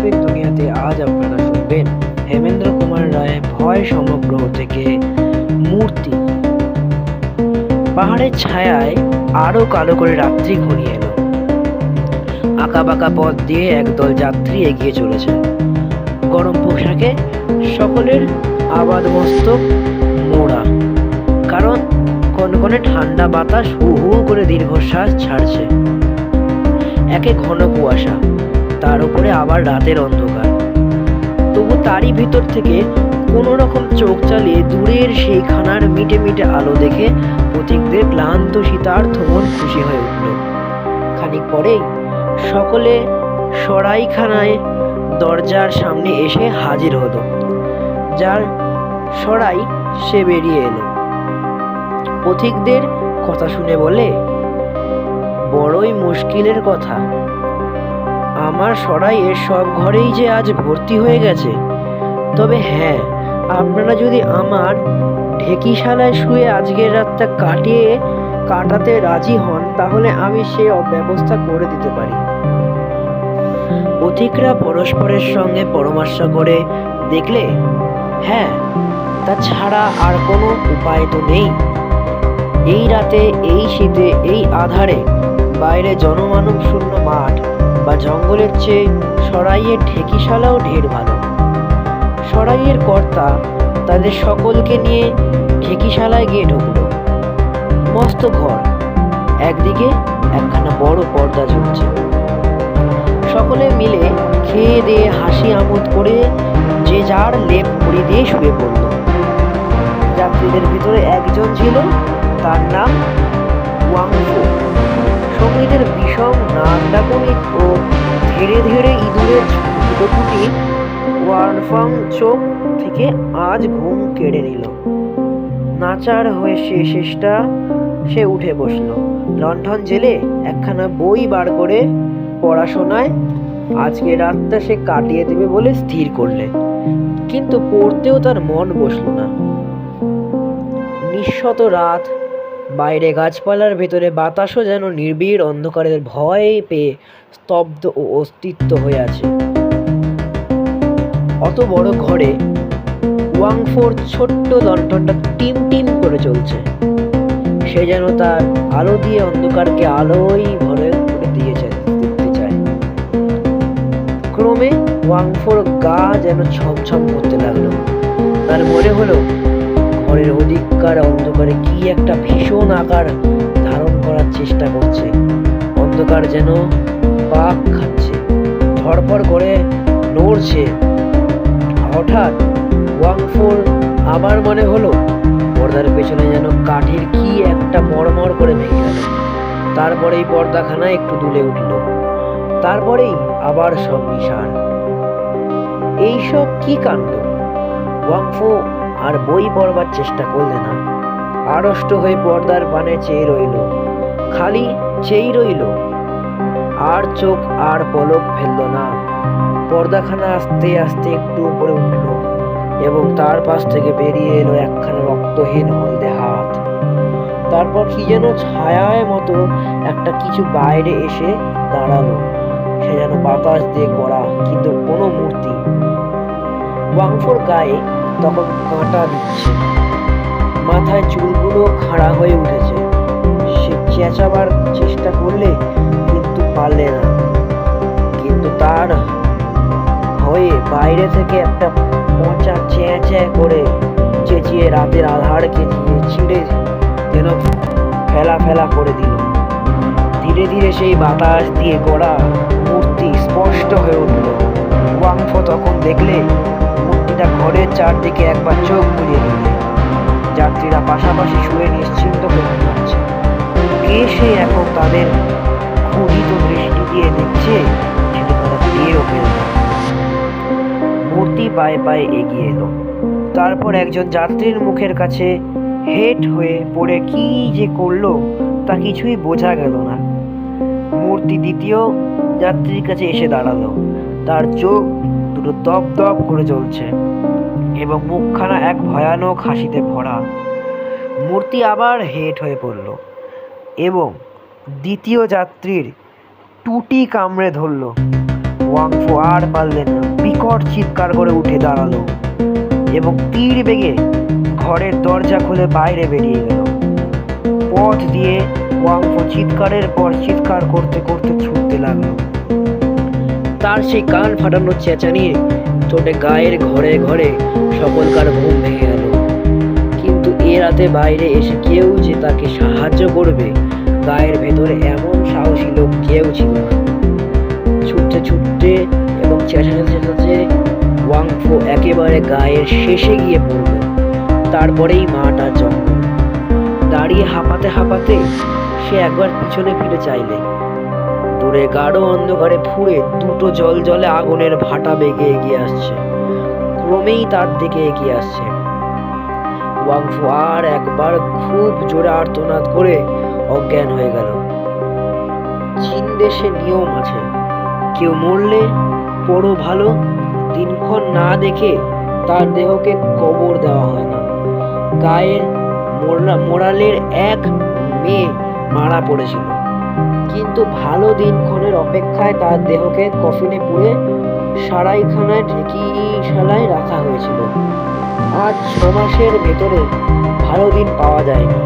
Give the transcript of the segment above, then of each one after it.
গল্পের দুনিয়াতে আজ আপনারা শুনবেন হেমেন্দ্র কুমার রায় ভয় সমগ্র থেকে মূর্তি। পাহাড়ের ছায়ায় আরো কালো করে রাত্রি ঘনিয়ে এলো। আঁকাবাঁকা পথ দিয়ে একদল যাত্রী এগিয়ে চলেছে। গরম পোশাকে সকলের আবাদ মস্তক মোড়া, কারণ কনকনে ঠান্ডা বাতাস হু হু করে দীর্ঘশ্বাস ছাড়ছে। একে ঘন কুয়াশা, তার উপরে আবার রাতের অন্ধকার। তবু তারই ভিতর থেকে কোনো রকম চোখ চালিয়ে দূরের সেই খানার মিটে মিটে আলো দেখে পথিকদের ক্লান্ত শীতার্থ মন খুশি হয়ে উঠল। খানিক পরেই সকলে সরাইখানায় দরজার সামনে এসে হাজির হলো। যার সরাই সে বেরিয়ে এলো। পথিকদের কথা শুনে বলে, বড়ই মুশকিলের কথা, আমার সরাইয়ের সব ঘরেই যে আজ ভর্তি হয়ে গেছে। তবে হ্যাঁ, আপনারা যদি আমার ঢেকিশালায় শুয়ে আজকের রাতটা কাটাতে রাজি হন, তাহলে আমি সে ব্যবস্থা করে দিতে পারি। পথিকরা পরস্পরের সঙ্গে পরামর্শ করে দেখলে, হ্যাঁ, তা ছাড়া আর কোনো উপায় তো নেই। এই রাতে, এই শীতে, এই আধারে বাইরে জনমানব শূন্য মাঠ বা জঙ্গলের চেয়ে সরাইয়ের ঢেকিশালাও ঢের ভালো। সরাইয়ের কর্তা তাদের সকলকে নিয়ে ঢেকিশালায় গিয়ে ঢুকলো। মস্ত ঘর, একদিকে একখানা বড় পর্দা ঝুলছে। সকলে মিলে খেয়ে দিয়ে হাসি আমোদ করে যে যার লেপ মুড়ি দিয়ে শুয়ে পড়ল। যাত্রীদের ভিতরে একজন ছিল, তার নাম ওয়াংফো। সঙ্গীদের বিষম নাক ডাকুনি ও ধীরে ধীরে ইঁদুরের ছুটোছুটি ওয়ানফাং চোখ থেকে আজ ঘুম কেড়ে নিল। নাচার হয়ে সে উঠে বসলো। লণ্ঠন জেলে একখানা বই বার করে পড়াশোনায় আজকে রাতটা সে কাটিয়ে দেবে বলে স্থির করলে। কিন্তু পড়তেও তার মন বসলো না। নিঃশত রাত, বাইরে গাছপালার ভেতরে বাতাসও যেন নির্বিড় অন্ধকারের ভয় পেয়ে স্তব্ধ ও অস্তিত্ব হয়ে আছে। অত বড় ঘরে ওয়াংফোর ছোট্ট লণ্ঠনটা টিম টিম করে চলছে। সে যেন তার আলো দিয়ে অন্ধকারকে আলোই ভরে দিতে চায়। ক্রমে ওয়াংফোর গা যেন ছমছম করতে লাগলো। তার মনে হলো ঘরের অধিককার অন্ধকারে কি একটা ভীষণ আকার ধারণ করার চেষ্টা করছে। অন্ধকার যেন পাক খাচ্ছে, ধড়ফড় করে নড়ছে। হঠাৎ ওয়াংফোর আবার মনে হলো পর্দার পেছনে যেন কাঠের কি একটা মড়মড় করে ভেঙে গেল। তারপরেই পর্দাখানা একটু দুলে উঠল। তারপরেই আবার সব নিশান। এইসব কি কাণ্ড! ওয়াংফো আর বই পড়বার চেষ্টা করলে না। আড়ষ্ট হয়ে পর্দার পানে চেয়ে রইল, খালি চেয়েই রইল। আর চোখ আর পলক ফেলল না। পর্দাখানা আস্তে আস্তে একটু উপরে উঠল এবং তার পাশ থেকে বেরিয়ে এলো একখানা রক্তহীন হলদে হাত। তারপর কি যেন ছায়ার মতো একটা কিছু বাইরে এসে দাঁড়ালো। সে যেন বাতাস দিয়ে করা, কিন্তু কোনো মূর্তি। ওয়াংফোর গায়ে তখন কাঁটা দিচ্ছে, মাথায় চুলগুলো খাড়া হয়ে উঠেছে। সে চেঁচাবার চেষ্টা করলে কিন্তু পারলে না। কিন্তু তার হয়ে বাইরে থেকে একটা পচা চেঁচে করে চেঁচিয়ে রাতের আধারকে ছিঁড়ে যেন ফেলা ফেলা করে দিল। ধীরে ধীরে সেই বাতাস দিয়ে গড়া মূর্তি স্পষ্ট হয়ে উঠল। ওয়াংফো তখন দেখলে মূর্তিটা ঘরের চারদিকে একবার চোখ বুলিয়ে দিলে। যাত্রীরা পাশাপাশি শুয়ে নিশ্চিন্ত হয়ে ঘুমাচ্ছে। কে সে এখন তাদের ক্ষুধিত দৃষ্টি দিয়ে দেখছে, সেটা তারা টেরও পেল না। মূর্তি পায়ে পায়ে এগিয়ে এলো। তারপর একজন যাত্রীর মুখের কাছে হেট হয়ে পড়ে কি যে করলো তা কিছুই বোঝা গেল না। মূর্তি দ্বিতীয় যাত্রীর কাছে এসে দাঁড়ালো। তার চোখ দুটো দপ দপ করে জ্বলছে এবং মুখখানা এক ভয়ানক হাসিতে ভরা। মূর্তি আবার হেট হয়ে পড়ল এবং দ্বিতীয় যাত্রীর টুটি কামড়ে ধরল। ওয়াংফু আর পারলেন না, বিকট চিৎকার করে উঠে দাঁড়ালো এবং তীর বেগে ঘরের দরজা খুলে বাইরে বেরিয়ে গেল। পথ দিয়ে ওয়াংফু চিৎকারের পর চিৎকার করতে করতে ছুটতে লাগলো। তার সেই কান ফাটানো চেঁচানিয়ে চোটে গায়ের ঘরে ঘরে সকলকার ঘুম ভেঙে গেল। কিন্তু এ রাতে বাইরে এসে কেউ যে তাকে সাহায্য করবে, গায়ের ভেতরে এমন সাহসী লোক কেউ ছিল না। ছুটতে ছুটতে এবং চেঁচাতে চেঁচাতে ওয়াংফু একেবারে গায়ের শেষে গিয়ে পড়ল। তারপরেই মাঠ আর জঙ্গল। দাঁড়িয়ে হাঁপাতে হাঁপাতে সে একবার পিছনে ফিরে চাইলে দূরে গাঢ় অন্ধকারে ফুঁড়ে দুটো জলজলে আগুনের ভাটা বেগে এগিয়ে আসছে, ক্রমেই তার দিকে এগিয়ে আসছে। ওয়াংফু আর একবার খুব জোরে আর্তনাদ করে অজ্ঞান হয়ে গেল। চীন দেশে নিয়ম আছে, কেউ মরলে বড় ভালো, দিনক্ষণ না দেখে তার দেহকে কবর দেওয়া হয় না। গায়ের মোড়ালের এক মেয়ে মারা পড়েছিল, কিন্তু ভালো দিনক্ষণের অপেক্ষায় তার দেহকে কফিনে পুরে সারাইখানায় ঢেকিশালায় রাখা হয়েছিল। আজ 6 মাসের ভেতরে ভালো দিন পাওয়া যায়নি।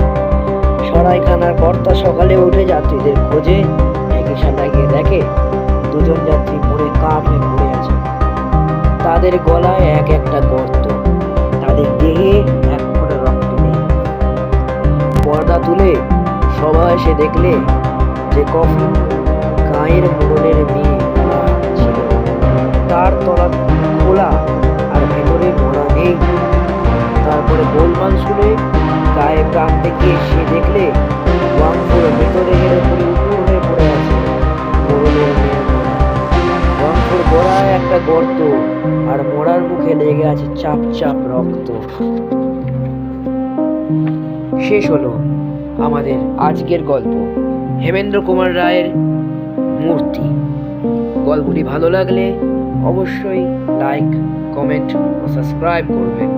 সরাইখানার কর্তা সকালে উঠে যাত্রীদের খোঁজে ঢেকিশালায় গিয়ে দেখে দুজন যাত্রী মরে কাঠ হয়ে পড়ে আছে। তাদের গলায় এক একটা গর্ত, তাদের দেহে এক ফোঁটা রক্ত নেই। পর্দা তুলে সবাই এসে দেখলে যে কফিন গায়ের মোড়লের মেয়ে ছিল, তার তলা খোলা আর ভেতরে মরা নেই। তারপরে গোলমাল শুনে গায়ে প্রান্তে গিয়ে সে দেখলে ওয়াংফুর ভেতরে উপরে উপুর হয়ে পড়ে আছে মোড়লের মেয়ে। ওয়াংফুর গলায় একটা গর্ত আর মোড়ার মুখে লেগে আছে চাপ চাপ রক্ত। শেষ হলো আমাদের আজকের গল্প, হেমেন্দ্র কুমার রায়ের মূর্তি। গল্পটি ভালো লাগলে অবশ্যই লাইক, কমেন্ট ও সাবস্ক্রাইব করবেন।